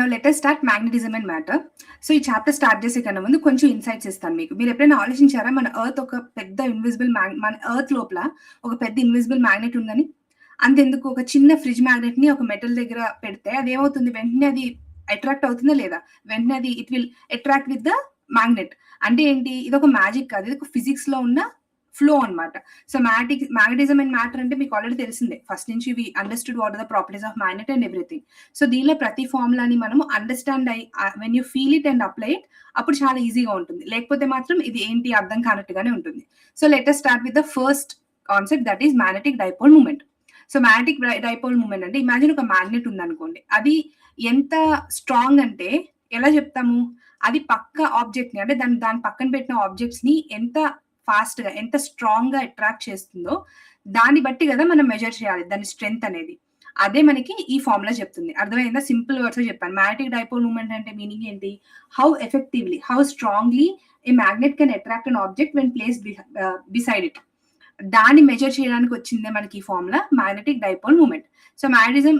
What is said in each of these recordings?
Now let us start magnetism and matter. So ఈ chapter start చేసే కన్నా ముందు కొంచెం ఇన్సైట్స్ ఇస్తాను మీకు. మీరు ఎప్పుడైనా ఆలోచించారా మన ఎర్త్ ఒక పెద్ద మన ఎర్త్ లోపల ఒక పెద్ద ఇన్విజిబుల్ మ్యాగ్నెట్ ఉందని? అంతెందుకు ఒక చిన్న ఫ్రిడ్జ్ మ్యాగ్నెట్ ని ఒక మెటల్ దగ్గర పెడితే అది ఏమవుతుంది, వెంటనే అది అట్రాక్ట్ అవుతుందా లేదా? వెంటనే అది it will attract with the magnet. అంటే ఏంటి, ఇది ఒక మ్యాజిక్ కాదు, ఇది ఒక ఫిజిక్స్ లో ఉన్న ఫ్లో అనమాట. సో మ్యాగ్నెటిజం అండ్ మ్యాటర్ అంటే మీకు ఆల్రెడీ తెలిసిందే, ఫస్ట్ నుంచి we understood what are the properties of magnet and everything. So దీనిలో ప్రతి ఫార్ములాని మనము అండర్స్టాండ్ అయ్యి when you feel it and apply it, అప్పుడు చాలా ఈజీగా ఉంటుంది. లేకపోతే మాత్రం ఇది ఏంటి అర్థం కానట్టుగానే ఉంటుంది. So let us start with the first concept, that is magnetic dipole moment. So magnetic dipole moment అంటే, ఇమాజిన్ ఒక మ్యాగ్నెట్ ఉందనుకోండి, అది ఎంత స్ట్రాంగ్ అంటే ఎలా చెప్తాము, అది పక్క ఆబ్జెక్ట్ ని అంటే దాని పక్కన పెట్టిన ఆబ్జెక్ట్స్ ని ఎంత ఫాస్ట్ గా ఎంత స్ట్రాంగ్ గా అట్రాక్ట్ చేస్తుందో దాన్ని బట్టి కదా మనం మెజర్ చేయాలి దాని స్ట్రెంగ్త్ అనేది. అదే మనకి ఈ ఫార్ములా చెప్తుంది. అర్థమైందా? సింపుల్ వర్డ్స్ లో చెప్పాను. మ్యాగ్నెటిక్ డైపోల్ మూమెంట్ అంటే మీనింగ్ ఏంటి, how effectively, how strongly a magnet can attract an object when place beside it. దాన్ని మెజర్ చేయడానికి వచ్చిందే మనకి ఈ formula magnetic dipole moment. So magnetism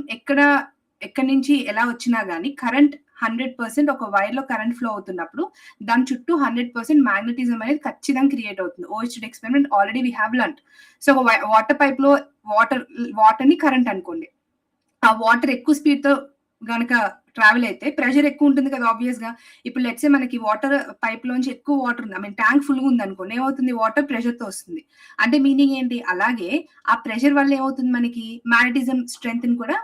ఎక్కడి నుంచి ఎలా వచ్చినా గానీ కరెంట్ 100% ఒక వైర్ లో కరెంట్ ఫ్లో అవుతున్నప్పుడు దాని చుట్టూ 100% మ్యాగ్నెటిజం అనేది ఖచ్చితంగా క్రియేట్ అవుతుంది. Oersted experiment already we have learned. So ఒక వాటర్ పైప్ లో వాటర్ ని కరెంట్ అనుకోండి, ఆ వాటర్ ఎక్కువ స్పీడ్ తో గనక ట్రావెల్ అయితే ప్రెషర్ ఎక్కువ ఉంటుంది కదా ఆబ్వియస్ గా. ఇప్పుడు లెట్సే మనకి వాటర్ పైప్ లోంచి ఎక్కువ వాటర్ ఉంది, ఐ మీన్ ట్యాంక్ ఫుల్ ఉంది అనుకోండి, ఏమవుతుంది, వాటర్ ప్రెషర్ తో వస్తుంది. అంటే మీనింగ్ ఏంటి, అలాగే ఆ ప్రెషర్ వల్ల ఏమవుతుంది, మనకి మ్యాగ్నెటిజం స్ట్రెంత్ ని కూడా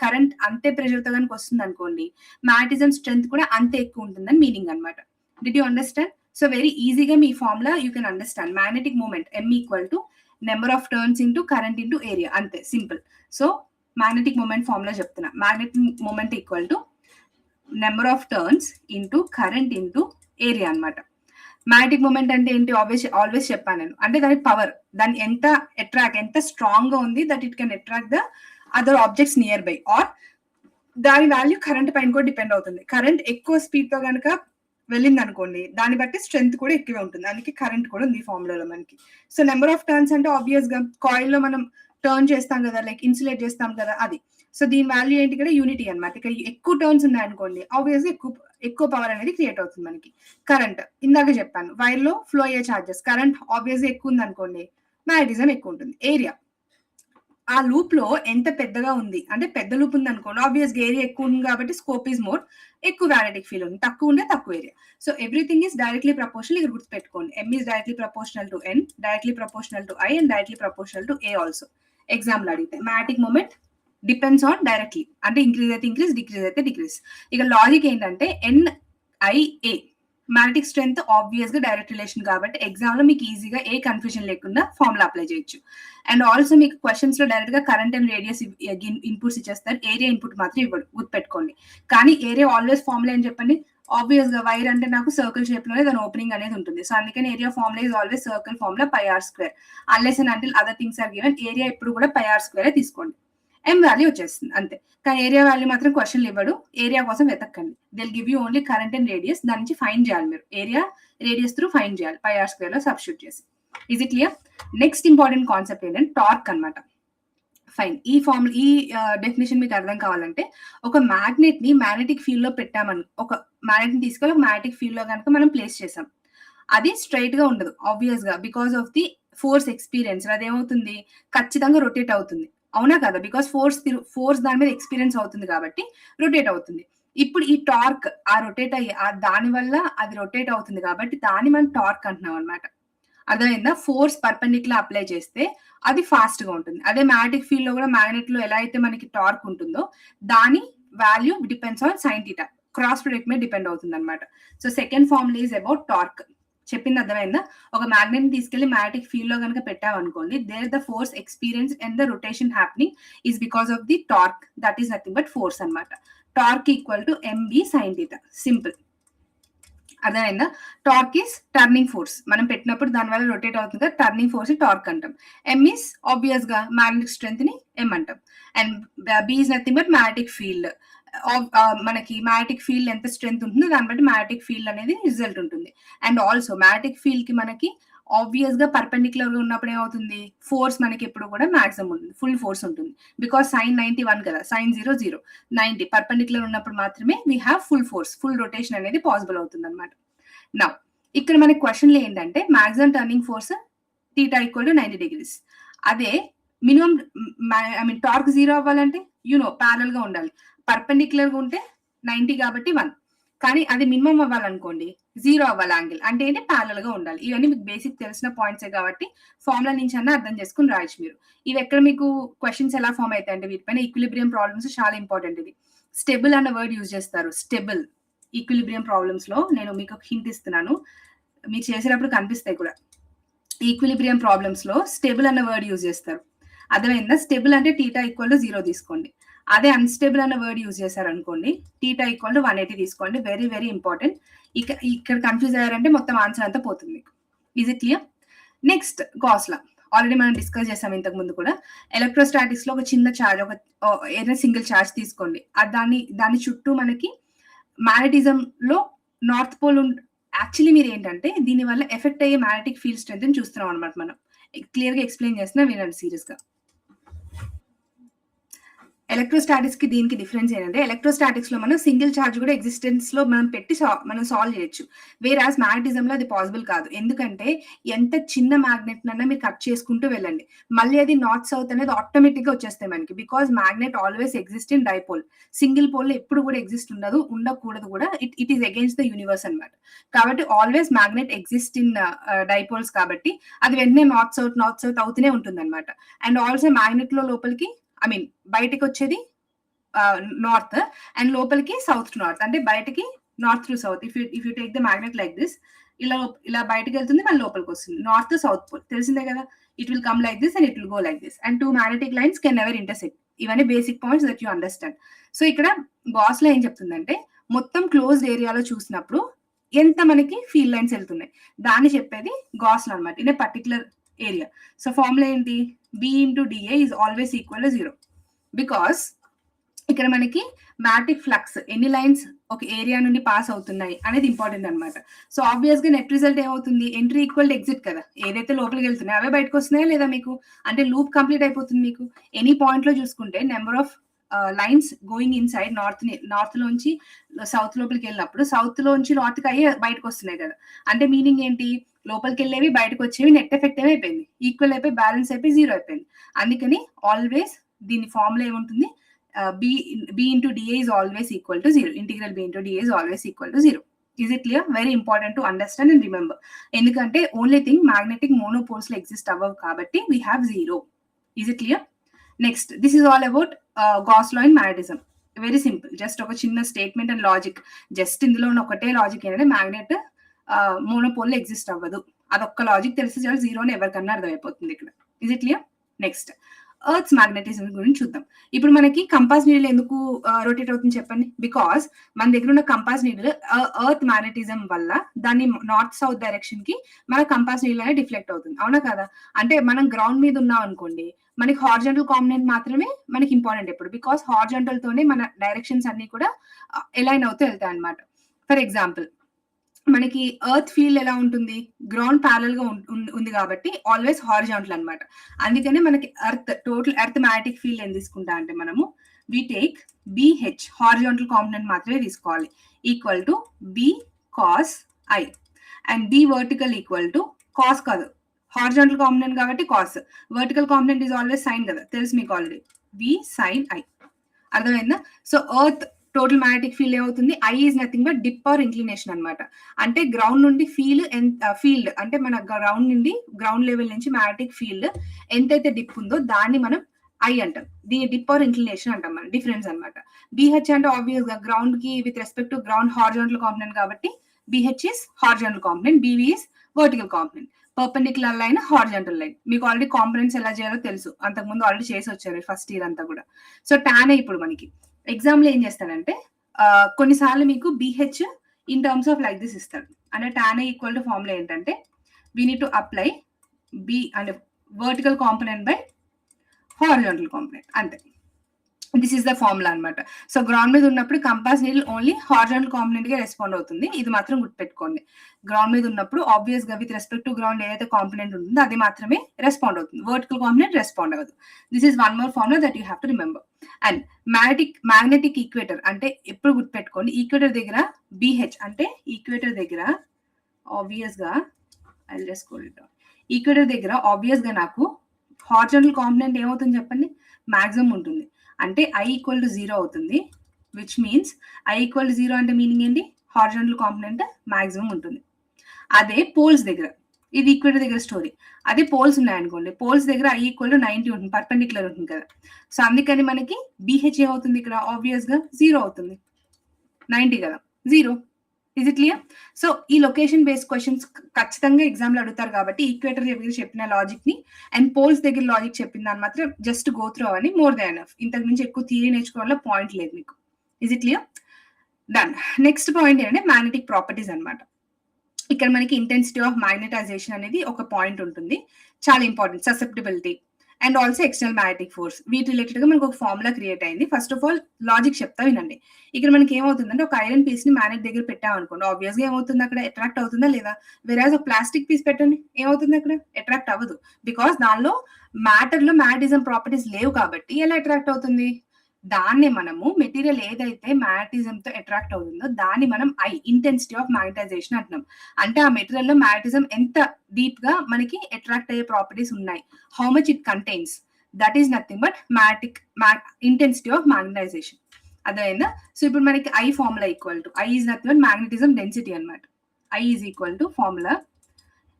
కరెంట్ అంతే ప్రెషర్ తో కనుక వస్తుంది అనుకోండి, మ్యాగ్నెటిజం స్ట్రెంత్ కూడా అంతే ఎక్కువ ఉంటుందని మీనింగ్ అనమాట. Did you understand? So very ఈజీగా మీ formula you can understand. Magnetic moment M equal to number of turns into current into area, అంతే, simple. So magnetic moment formula చెప్తున్నా, magnetic moment equal to number of turns into current into area అనమాట. Magnetic moment అంటే ఏంటి, always చెప్పాను నేను, అంటే దాని power, దాని ఎంత స్ట్రాంగ్ గా ఉంది that it can attract the other objects nearby, or దాని వాల్యూ కరెంట్ పైన కూడా డిపెండ్ అవుతుంది. కరెంట్ ఎక్కువ స్పీడ్ తో కనుక వెళ్ళింది అనుకోండి, దాన్ని బట్టి స్ట్రెంత్ కూడా ఎక్కువే ఉంటుంది. అందుకే కరెంట్ కూడా ఉంది ఈ ఫార్ములాలో మనకి. సో నెంబర్ ఆఫ్ టర్న్స్ అంటే ఆబ్వియస్ గా కాయిల్ లో మనం టర్న్ చేస్తాం కదా, లైక్ ఇన్సులేట్ చేస్తాం కదా, అది. సో దీని వాల్యూ ఏంటి, ఇక్కడ యూనిటీ అనమాట. ఇక్కడ ఎక్కువ టర్న్స్ ఉన్నాయి అనుకోండి, ఆబ్వియస్ గా ఎక్కువ పవర్ అనేది క్రియేట్ అవుతుంది మనకి. కరెంట్ ఇందాక చెప్పాను, వైర్ లో ఫ్లో అయ్యే చార్జెస్, కరెంట్ ఆబ్వియస్ గా ఎక్కువ ఉంది అనుకోండి, మ్యాగ్నెటిజం ఎక్కువ ఉంటుంది. ఏరియా, ఆ లూప్ లో ఎంత పెద్దగా ఉంది అంటే, పెద్ద లూప్ ఉంది అనుకోండి, ఆబ్వియస్ గా ఏరియా ఎక్కువ ఉంది కాబట్టి స్కోప్ ఈజ్ మోర్, ఎక్కువ మ్యాగ్నెటిక్ ఫీల్డ్ ఉంది. తక్కువ ఉంటే తక్కువ area. So everything is directly proportional. ఇక్కడ గుర్తుపెట్టుకోండి, M is directly proportional to N, directly proportional to I, and directly proportional to A also. Example అడిగితే magnetic moment depends on directly, అంటే increase అయితే increase, decrease అయితే decrease. ఇక logic ఏంటంటే NIA, magnetic strength obvious గా direct relation కాబట్టి exam లో మీకు ఈజీగా ఏ కన్ఫ్యూజన్ లేకుండా ఫార్ములా అప్లై చేయొచ్చు. అండ్ ఆల్సో మీకు క్వశ్చన్స్ లో డైరెక్ట్ గా కరెంట్ అండ్ రేడియస్ ఇన్పుట్స్ ఇచ్చేస్తారు, ఏరియా ఇన్పుట్ మాత్రం ఇవ్వడు, గుర్తుపెట్టుకోండి. కానీ ఏరియా ఆల్వేస్ ఫార్ములా ఏం చెప్పండి, ఆబ్వియస్ గా వైర్ అంటే నాకు సర్కిల్ షేప్ లోనే దాని ఓపెనింగ్ అనేది ఉంటుంది. సో అందుకని area formula is always circle formula πr². Unless and until other things are given, area ఇప్పుడు కూడా πr² తీసుకోండి, M వాల్యూ వచ్చేస్తుంది అంతే. కానీ ఏరియా వాల్యూ మాత్రం క్వశ్చన్ ఇవ్వడు, ఏరియా కోసం వెతకండి. They'll give you only current and radius, దాని నుంచి ఫైండ్ చేయాలి మీరు, ఏరియా రేడియస్ త్రూ ఫైండ్ చేయాలి πr² లో సబ్స్టిట్యూట్ చేసి. Is it clear? Next important concept ఏంటంటే టార్క్ అనమాట. ఫైన్, ఈ డెఫినేషన్ మీకు అర్థం కావాలంటే, ఒక మ్యాగ్నెట్ ని మ్యాగ్నెటిక్ ఫీల్డ్ లో పెట్టామని, ఒక మ్యాగ్నెట్ ని తీసుకొని ఒక మ్యాగ్నెటిక్ ఫీల్డ్ లో కనుక మనం ప్లేస్ చేసాం, అది స్ట్రైట్ గా ఉండదు ఆబ్వియస్ గా, because of the force experience. అదేమవుతుంది, ఖచ్చితంగా రొటేట్ అవుతుంది, అవునా కదా, బికాస్ ఫోర్స్ దాని మీద ఎక్స్పీరియన్స్ అవుతుంది కాబట్టి రొటేట్ అవుతుంది. ఇప్పుడు ఈ టార్క్ ఆ రొటేట్ అయ్యి దాని వల్ల అది రొటేట్ అవుతుంది కాబట్టి దాన్ని మనం టార్క్ అంటున్నాం అనమాట. అర్థమైందా? ఫోర్స్ పర్పెండిక్యులర్ అప్లై చేస్తే అది ఫాస్ట్ గా ఉంటుంది. అదే మ్యాగ్నెటిక్ ఫీల్డ్ లో కూడా మ్యాగ్నెట్ లో ఎలా అయితే మనకి టార్క్ ఉంటుందో దాని value depends on sine theta, cross product మీద డిపెండ్ అవుతుంది అనమాట. So second formula is about torque. చెప్పింది అర్థమైందా? ఒక మ్యాగ్నెట్ తీసుకెళ్లి మ్యాగ్నెటిక్ ఫీల్డ్ లో కనుక పెట్టామనుకోండి, there the force experience and the rotation happening is because of the torque, that is nothing but force అనమాట. Torque equal to MB sine theta, simple. అర్థమైందా? Torque is turning force, మనం పెట్టినప్పుడు దాని వల్ల rotate అవుతుంది కదా, టర్నింగ్ ఫోర్స్ టార్క్ అంటాం. M is obvious గా మ్యాగ్నెటిక్ స్ట్రెంత్ ని M అంటాం. And B is nothing but magnetic field. మనకి మ్యాగ్నెటిక్ ఫీల్డ్ ఎంత స్ట్రెంత్ ఉంటుందో దాన్ని బట్టి మ్యాగ్నెటిక్ ఫీల్డ్ అనేది రిజల్ట్ ఉంటుంది. అండ్ ఆల్సో మ్యాగ్నెటిక్ ఫీల్డ్ కి మనకి ఆబ్వియస్‌గా పర్పెండిక్యులర్‌గా ఉన్నప్పుడు ఏమవుతుంది? ఫోర్స్ మనకి ఎప్పుడు కూడా మాక్సిమం ఉంటుంది. ఫుల్ ఫోర్స్ ఉంటుంది. బికాజ్ సైన్ 91 కదా! సైన్ 0, 0. 90 పర్పెండిక్యులర్ ఉన్నప్పుడు మాత్రమే we have full force. Full rotation అనేది పాసిబుల్ అవుతుందన్నమాట. నౌ ఇక్కడ మనకి క్వెషన్‌లో ఏంటంటే మాక్సిమం టర్నింగ్ ఫోర్స్ θ = 90 డిగ్రీస్. అదే మినిమం ఐ మీన్ టార్క్ 0 అవ్వాలంటే ప్యారలల్‌గా ఉండాలి. పర్పెండిక్యులర్‌గా ఉంటే 90 కాబట్టి 1. కానీ అది మినిమం అవ్వాలనుకోండి 0 అవ్వాలి యాంగిల్. అంటే ఏంటి? ప్యారలల్‌గా ఉండాలి. ఇవన్నీ మీకు బేసిక్ తెలిసిన పాయింట్సే కాబట్టి ఫార్ములా నుంచి అన్నా అర్థం చేసుకొని రాయొచ్చు మీరు. ఇవి ఎక్కడ మీకు క్వెషన్స్ ఎలా ఫార్మ్ అయితాయంటే వీటిపైన ఈక్విలిబ్రియం ప్రాబ్లమ్స్ చాలా ఇంపార్టెంట్ ఇది. స్టెబుల్ అన్న వర్డ్ యూజ్ చేస్తారు. స్టెబుల్ ఈక్విలిబ్రియం ప్రాబ్లమ్స్‌లో నేను మీకు ఒక హింట్ ఇస్తున్నాను. మీరు చేసేటప్పుడు కనిపిస్తాయి కూడా. ఈక్విలిబ్రియం ప్రాబ్లమ్స్‌లో స్టెబుల్ అన్న వర్డ్ యూజ్ చేస్తారు. అర్థమైందా? స్టెబుల్ అంటే θ = 0 తీసుకోండి. అదే అన్‌స్టేబుల్ అన్న వర్డ్ యూజ్ చేశారనుకోండి θ = 180 తీసుకోండి. Very very important. ఇక్కడ కన్‌ఫ్యూజ్ అయ్యారంటే మొత్తం ఆన్సర్ అంతా పోతుంది మీకు. Is it clear? Next gas law. Already మనం డిస్కస్ చేసాం ఇంతకు ముందు కూడా. ఎలక్ట్రోస్టాటిక్స్ లో ఒక చిన్న చార్జ్ ఏదైనా సింగిల్ చార్జ్ తీసుకోండి. దాని చుట్టూ మనకి మ్యాగ్నెటిజం లో నార్త్ పోల్ యాక్చువల్లీ మీరు ఏంటంటే దీని వల్ల ఎఫెక్ట్ అయ్యే మ్యాగ్నెటిక్ ఫీల్డ్ స్ట్రెంత్ చూస్తున్నాం అనమాట మనం. క్లియర్ గా ఎక్స్ప్లెయిన్ చేస్తున్నా, వినండి సీరియస్ గా. ఎలక్ట్రోస్టాటిక్స్ కి దీనికి డిఫరెన్స్ ఏంటంటే ఎలక్ట్రోస్టాటిక్స్ లో మనం సింగిల్ చార్జ్ కూడా ఎగ్జిస్టెన్స్ లో మనం పెట్టి మనం సాల్వ్ చేయొచ్చు. వేరాస్ మ్యాగ్నెటిజం లో అది పాసిబుల్ కాదు. ఎందుకంటే ఎంత చిన్న మ్యాగ్నెట్ నన్నా మీరు కట్ చేసుకుంటూ వెళ్ళండి, మళ్ళీ అది నార్త్ సౌత్ అనేది ఆటోమేటిక్ గా వచ్చేస్తాయి మనకి. Because magnet always exist in dipole. Single pole లో ఎప్పుడు కూడా ఎగ్జిస్ట్ ఉండకూడదు కూడా. It is against the universe అనమాట. కాబట్టి always magnet exist in dipoles కాబట్టి అది వెంటనే నార్త్ సౌత్ అవుతూనే ఉంటుంది అనమాట. అండ్ ఆల్సో మ్యాగ్నెట్ లో లోపలికి ఐ మీన్ బయటకి వచ్చేది నార్త్ అండ్ లోపలికి సౌత్ టు నార్త్. అంటే బయటకి north to south. If you take the magnet like this, ఇలా బయటకి వెళ్తుంది, మళ్ళీ లోపలికి వస్తుంది. నార్త్ సౌత్ పోల్ తెలిసిందే కదా. It will come like this and it will go like this and 2 magnetic lines can never intersect. ఇవన్నీ basic points that you understand. So ఇక్కడ గాస్ లా ఏం చెప్తుందంటే మొత్తం క్లోజ్డ్ ఏరియాలో చూసినప్పుడు ఎంత మనకి ఫీల్డ్ లైన్స్ వెళ్తున్నాయి దాన్ని చెప్పేది గాస్ లా అనమాట. In a particular area. So formula ఏంటి? B into dA is always equal to 0. Because ఇక్కడ మనకి మ్యాగ్నెటిక్ ఫ్లక్స్ ఎన్ని లైన్స్ ఒక ఏరియా నుండి పాస్ అవుతున్నాయి అనేది ఇంపార్టెంట్ అనమాట. సో ఆబ్వియస్ గా నెట్ రిజల్ట్ ఏమవుతుంది? ఎంట్రీ ఈక్వల్ టు ఎగ్జిట్ కదా. ఏదైతే లోపలికి వెళ్తున్నాయో అవే బయటకు వస్తున్నాయా లేదా మీకు? అంటే లూప్ కంప్లీట్ అయిపోతుంది మీకు. ఎనీ పాయింట్ లో చూసుకుంటే number of lines going in side north లోంచి సౌత్ లోపలికి వెళ్ళినప్పుడు సౌత్ లోంచి నార్త్ కి అయ్యే బయటకు వస్తున్నాయి కదా. అంటే మీనింగ్ ఏంటి? లోపలికి వెళ్ళేవి బయటకు వచ్చేవి నెట్ ఎఫెక్ట్ ఏమైపోయింది? ఈక్వల్ అయిపోయి బ్యాలెన్స్ అయిపోయి 0 అయిపోయింది. అందుకని ఆల్వేస్ దీని ఫార్ములా ఏముంటుంది? B into dA is always equal to 0. Integral B into dA is always equal to 0. Is it clear? Very important to understand and remember. ఎందుకంటే ఓన్లీ థింగ్ మ్యాగ్నెటిక్ మోనోపోల్స్ లో exist అవ్వవు కాబట్టి we have 0. Is it clear? Next, this is all about Gauss law in magnetism. Very simple. Just ఒక చిన్న statement and logic. Just ఇందులో ఉన్న ఒకటే logic ఏంటంటే మ్యాగ్నెట్ మోనోపోల్ లో ఎగ్జిస్ట్ అవ్వదు. అదొక్క లాజిక్ తెలిసి చాలా 0 అని ఎవరికన్నా అర్థమైపోతుంది ఇక్కడ. Is it clear? Next, earth's magnetism గురించి చూద్దాం. ఇప్పుడు మనకి కంపాస్ నీడిల్ ఎందుకు రొటేట్ అవుతుంది చెప్పండి? బికాస్ మన దగ్గర ఉన్న కంపాస్ నీడిల్ ఎర్త్ మ్యాగ్నెటిజం వల్ల దాన్ని నార్త్ సౌత్ డైరెక్షన్ కి మన కంపాస్ నీడిల్ అనేది డిఫ్లెక్ట్ అవుతుంది. అవునా కదా? అంటే మనం గ్రౌండ్ మీద ఉన్నాం అనుకోండి, మనకి హార్జంటల్ కాంపోనెంట్ మాత్రమే మనకి ఇంపార్టెంట్ ఎప్పుడు. బికాస్ హార్జంటల్ తోనే మన డైరెక్షన్స్ అన్ని కూడా ఎలైన్ అవుతూ వెళ్తాయి అనమాట. ఫర్ ఎగ్జాంపుల్ మనకి ఎర్త్ ఫీల్డ్ ఎలా ఉంటుంది? గ్రౌండ్ ప్యారల్ గా ఉంది కాబట్టి ఆల్వేస్ హారిజాంటల్ అనమాట. అందుకనే మనకి టోటల్ ఎర్త్ మ్యాగ్నెటిక్ ఫీల్డ్ ఏం తీసుకుంటా అంటే మనము we take BH horizontal component మాత్రమే తీసుకోవాలి. Equal to B cos I and B vertical equal to cos కాదు, హారిజాంటల్ కాంపోనెంట్ కాబట్టి cos. Vertical component is always sine కదా, తెలుసు మీకు ఆల్రెడీ. V sin I. అర్థమైందా? So earth total magnetic field ఏమవుతుంది? I is nothing but dip or inclination అనమాట. అంటే ground నుండి ఫీల్డ్ అంటే మన గ్రౌండ్ లెవెల్ నుంచి మ్యాగ్నెటిక్ ఫీల్డ్ ఎంతైతే డిప్ ఉందో దాన్ని మనం I అంటాం. దీని డిప్ ఆర్ ఇంక్లినేషన్ అంటాం మనం. డిఫరెన్స్ అనమాట. BH అంటే ఆబ్వియస్ గా గ్రౌండ్ కి with respect to ground horizontal component కాబట్టి BH is horizontal component, BV is vertical component. Perpendicular line, horizontal line. మీకు ఆల్రెడీ కాంపోనెంట్స్ ఎలా చేయాలో తెలుసు, అంతకుముందు ఆల్రెడీ చేసి వచ్చారు ఫస్ట్ ఇయర్ అంతా కూడా. సో టాన్ ఇప్పుడు మనకి ఎగ్జామ్ లో ఏం చేస్తాడంటే కొన్నిసార్లు మీకు BH in terms of like this ఇస్తాడు. అంటే టాన్ ఈక్వల్ టు ఫార్ములా ఏంటంటే we need to apply B అంటే vertical component by horizontal component అంతే. దిస్ ఈస్ ద ఫార్ములా అనమాట. సో గ్రౌండ్ మీద ఉన్నప్పుడు compass needle only horizontal component గా respond అవుతుంది. ఇది మాత్రం గుర్తుపెట్టుకోండి. గ్రౌండ్ మీద ఉన్నప్పుడు ఆబ్వియస్ గా విత్ రెస్పెక్ట్ టు గ్రౌండ్ ఏదైతే కాంపోనెంట్ ఉంటుందో అది మాత్రమే రెస్పాండ్ అవుతుంది. వర్టికల్ కాంపోనెంట్ రెస్పాండ్ అవ్వదు. This is one more formula that you have to remember. And magnetic equator అంటే ఎప్పుడు గుర్తుపెట్టుకోండి, ఈక్వేటర్ దగ్గర బిహెచ్ అంటే ఈక్వేటర్ దగ్గర ఆబ్వియస్ గా ఈక్వేటర్ దగ్గర ఆబ్వియస్ గా నాకు హారిజాంటల్ కాంపోనెంట్ ఏమవుతుంది చెప్పండి, మాక్సిమం ఉంటుంది. అంటే I ఈక్వల్ టు 0 అవుతుంది, which means I equal to 0 అంటే మీనింగ్ ఏంటి, హారిజాంటల్ కాంపోనెంట్ మాక్సిమం ఉంటుంది. అదే పోల్స్ దగ్గర, ఇది ఈక్వేటర్ దగ్గర స్టోరీ. అదే పోల్స్ ఉన్నాయనుకోండి, పోల్స్ దగ్గర I ఈక్వల్ టు 90 ఉంటుంది, పర్పెండిక్యులర్ ఉంటుంది కదా. సో అందుకని మనకి BH ఏమవుతుంది ఇక్కడ, ఆబ్వియస్ గా 0 అవుతుంది, 90 కదా, 0. Is it clear? సో ఈ లొకేషన్ బేస్డ్ క్వశ్చన్స్ ఖచ్చితంగా ఎగ్జామ్ లో అడుగుతారు కాబట్టి ఈక్వేటర్ దగ్గర చెప్పిన లాజిక్ ని అండ్ పోల్స్ దగ్గర లాజిక్ చెప్పిన దాన్ని మాత్రం జస్ట్ గో త్రూ అవని, మోర్ దాన్ ఎనఫ్. ఇంతకు మించి ఎక్కువ థియరీ నేర్చుకోవాలో పాయింట్ లేదు మీకు. Is it clear? Done. Next point ఏంటంటే మ్యాగ్నెటిక్ ప్రాపర్టీస్ అనమాట. ఇక్కడ మనకి ఇంటెన్సిటీ ఆఫ్ మ్యాగ్నెటైజేషన్ అనేది ఒక పాయింట్ ఉంటుంది, చాలా important. Susceptibility and also external magnetic force, వీటి రిలేటెడ్ గా మనకు ఒక ఫార్ములా క్రియేట్ అయింది. ఫస్ట్ ఆఫ్ ఆల్ లాజిక్ చెప్తా వినండి. ఇక్కడ మనకి ఏమవుతుందంటే ఒక ఐరన్ పీస్ ని మ్యాగ్నెట్ దగ్గర పెట్టాం అనుకోండి, ఆబ్వియస్ గా ఏమవుతుంది అక్కడ, అట్రాక్ట్ అవుతుందా లేదా? వెరాజ్ ఒక ప్లాస్టిక్ పీస్ పెట్టండి, ఏమవుతుంది అక్కడ, అట్రాక్ట్ అవ్వదు. బికాస్ దానిలో మ్యాటర్ లో మ్యాగ్నెటిజం ప్రాపర్టీస్ లేవు కాబట్టి ఎలా అట్రాక్ట్ అవుతుంది? దాన్ని మనము మెటీరియల్ ఏదైతే మ్యాగ్నెటిజం తో అట్రాక్ట్ అవుతుందో దాన్ని మనం ఇంటెన్సిటీ ఆఫ్ మ్యాగ్నెటైజేషన్ అంటున్నాం. అంటే ఆ మెటీరియల్ లో మ్యాగ్నెటిజం ఎంత డీప్ గా మనకి అట్రాక్ట్ అయ్యే ప్రాపర్టీస్ ఉన్నాయి, how much it contains, that is nothing but intensity of magnetization. అదైందా? సో ఇప్పుడు మనకి I formula equal to I is nothing but magnetism density అనమాట. I is equal to formula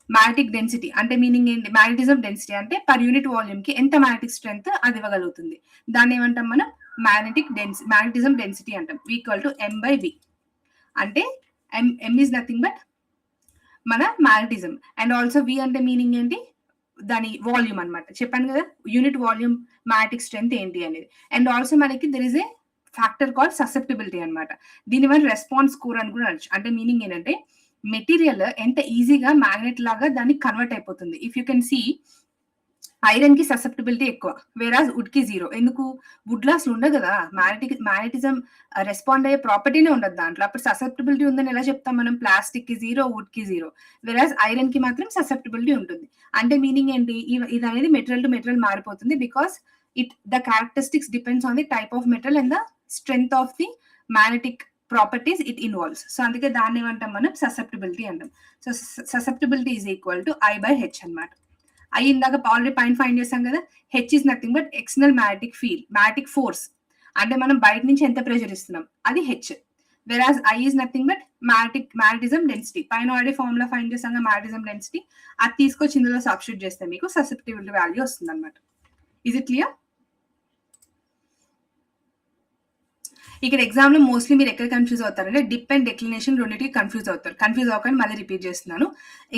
magnetic density అంటే meaning ఏంటి, magnetism density అంటే per unit volume కి ఎంత magnetic strength అది ఇవ్వగలుగుతుంది, దాన్ని ఏమంటాం మనం, మ్యాగ్నెటిజం డెన్సిటీ అంటాం. ఈక్వల్ టు M/V అంటే M ఈజ్ నథింగ్ బట్ మన మ్యాగ్నెటిజం అండ్ ఆల్సో V అంటే మీనింగ్ ఏంటి, దాని వాల్యూమ్ అనమాట. చెప్పాను కదా యూనిట్ వాల్యూమ్ మ్యాగ్నెటిక్ స్ట్రెంత్ ఏంటి అనేది. అండ్ ఆల్సో మనకి there is a factor called susceptibility అనమాట. దీని వల్ల రెస్పాన్స్ స్కోర్ అని కూడా అనొచ్చు. అంటే మీనింగ్ ఏంటంటే మెటీరియల్ ఎంత ఈజీగా మ్యాగ్నెట్ లాగా దాన్ని కన్వర్ట్ అయిపోతుంది. If you can see iron కి ససెప్టిబిలిటీ ఎక్కువ, వేరాజ్ వుడ్ కి 0. ఎందుకు, వుడ్ లో అసలు ఉండదు కదా, మ్యాగ్నెటిజం రెస్పాండ్ అయ్యే ప్రాపర్టీనే ఉండదు దాంట్లో. అప్పుడు ససెప్టిబిలిటీ ఉందని ఎలా చెప్తాం మనం, ప్లాస్టిక్ కి 0, వుడ్ కి 0, వేరాజ్ ఐరన్ కి మాత్రం ససెప్టిబిలిటీ ఉంటుంది. అంటే మీనింగ్ ఏంటి, ఇది అనేది మెటీరియల్ టు మెటీరియల్ మారిపోతుంది. Because the characteristics depends on the type of metal and the strength of the magnetic properties it involves. So అందుకే దాన్ని ఏమంటాం మనం, ససెప్టిబిలిటీ అంటాం. So susceptibility is equal to I/H అన్నమాట. I ఇందాక ఆల్రెడీ పాయింట్ ఫైండ్ చేసాం కదా, H is nothing but external magnetic field, magnetic force. అంటే మనం బయట నుంచి ఎంత ప్రెషర్ ఇస్తున్నాం అది H. వెరాజ్ I is nothing but magnetism density. పైన ఆల్రెడీ ఫార్ములా ఫైండ్ చేసాం మ్యాగ్నెటిజం డెన్సిటీ, అది తీసుకొచ్చి ఇందులో సబ్స్టిట్యూట్ చేస్తే మీకు ససెప్టిబిలిటీ వాల్యూ వస్తుంది అనమాట. Is it clear? ఇక్కడ ఎగ్జామ్ లో మోస్ట్లీ మీరు ఎక్కడ కన్ఫ్యూజ్ అవుతారంటే డిప్ అండ్ డెక్లినేషన్ రెండింటికి కన్ఫ్యూజ్ అవుతారు. కన్ఫ్యూజ్ అవ్వకండి, మళ్ళీ రిపీట్ చేస్తున్నాను.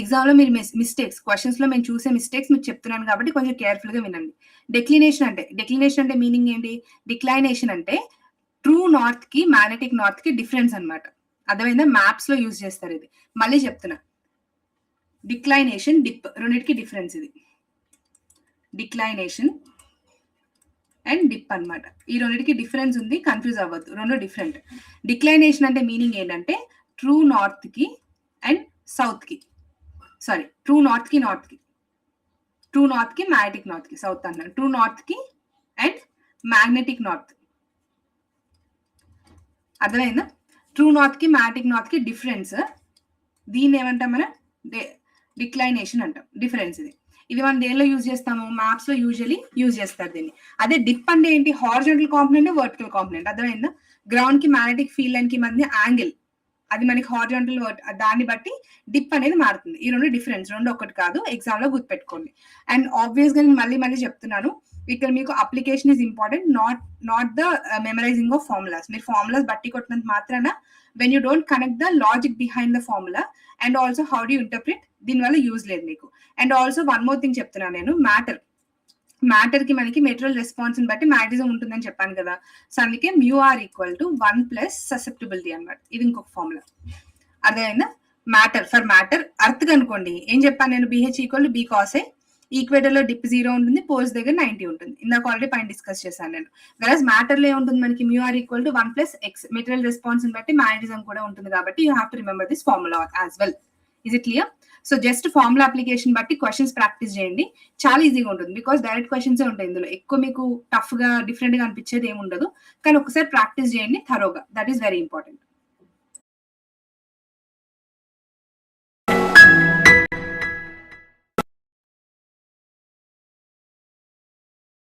ఎగ్జామ్ లో మీరు మిస్టేక్స్, క్వశ్చన్స్ లో మేము చూసే మిస్టేక్స్ మీకు చెప్తున్నాను కాబట్టి కొంచెం కేర్ఫుల్ గా వినండి. డెక్లినేషన్ అంటే మీనింగ్ ఏంటి, డిక్లైనేషన్ అంటే ట్రూ నార్త్ కి మ్యాగ్నెటిక్ నార్త్ కి డిఫరెన్స్ అనమాట. అర్థమైందా? మ్యాప్స్ లో యూజ్ చేస్తారు ఇది. మళ్ళీ చెప్తున్నా, డిక్లైనేషన్ డిప్ రెండింటికి డిఫరెన్స్. ఇది డిక్లైనేషన్ అండ్ డిప్ అనమాట. ఈ రెండింటికి డిఫరెన్స్ ఉంది, కన్ఫ్యూజ్ అవ్వద్దు, రెండు డిఫరెంట్. డిక్లైనేషన్ అంటే మీనింగ్ ఏంటంటే ట్రూ నార్త్ కి అండ్ సౌత్ కి, సారీ ట్రూ నార్త్ కి మ్యాగ్నెటిక్ నార్త్ కి, సౌత్ అన్నాను, ట్రూ నార్త్ కి అండ్ మ్యాగ్నెటిక్ నార్త్. అర్థమైందా? ట్రూ నార్త్ కి మ్యాగ్నెటిక్ నార్త్ కి డిఫరెన్స్, దీన్ని ఏమంటాం మనం, డిక్లైనేషన్ అంటాం. డిఫరెన్స్ ఇది మనం దేనిలో యూజ్ చేస్తాము, మ్యాప్స్ లో యూజువలీ యూజ్ చేస్తారు దీన్ని. అదే డిప్ అంటే ఏంటి, హారిజాంటల్ కాంపోనెంట్, వర్టికల్ కాంపోనెంట్. అర్థమైందా? గ్రౌండ్ కి మ్యాగ్నెటిక్ ఫీల్డ్ లైన్ కి మధ్య యాంగిల్, అది మనకి హారిజాంటల్, దాన్ని బట్టి డిప్ అనేది మారుతుంది. ఈ రెండు డిఫరెన్స్, రెండు ఒకటి కాదు, ఎగ్జామ్ లో గుర్తుపెట్టుకోండి. అండ్ ఆబ్వియస్ గా నేను మళ్ళీ చెప్తున్నాను, ఇక్కడ మీకు application is important, not the memorising of formulas. మీరు ఫార్ములాస్ బట్టి కొట్టినంత మాత్రాన when you don't connect the logic behind the formula and also how do you interpret, దీని వల్ల యూజ్ లేదు మీకు. And also one more thing చెప్తున్నాను నేను, మ్యాటర్ కి మనకి మెటీరియల్ రెస్పాన్స్ ని బట్టి మ్యాగ్నెటిజం ఉంటుందని చెప్పాను కదా. సో అందుకే μr = 1 + ససెప్టిబిలిటీ అనమాట. ఇది ఇంకొక ఫార్ములా. అర్థమైందా? మ్యాటర్ ఫర్ మ్యాటర్, అర్త్ అనుకోండి ఏం చెప్పాను నేను, BH = B cos A, equator లో డిప్ 0 ఉంటుంది, పోల్స్ దగ్గర 90 ఉంటుంది. ఇందాక ఆల్రెడీ పైన డిస్కస్ చేశాను నేను. వెరస్ మ్యాటర్ లో ఏముంటుంది మనకి mu r equal to 1 plus x. Material response బట్టి మ్యాగ్నెటిజం కూడా ఉంటుంది కాబట్టి you have to remember this formula as well. Is it clear? So just formula application బట్టి క్వశ్చన్స్ ప్రాక్టీస్ చేయండి, చాలా ఈజీగా ఉంటుంది. బికాస్ డైరెక్ట్ క్వశ్చన్స్ ఉంటాయి ఇందులో, ఎక్కువ మీకు టఫ్ గా డిఫరెంట్ గా అనిపించేది ఏమి ఉండదు. కానీ ఒకసారి ప్రాక్టీస్ చేయండి థరోగా, దట్ ఈస్ వెరీ ఇంపార్టెంట్.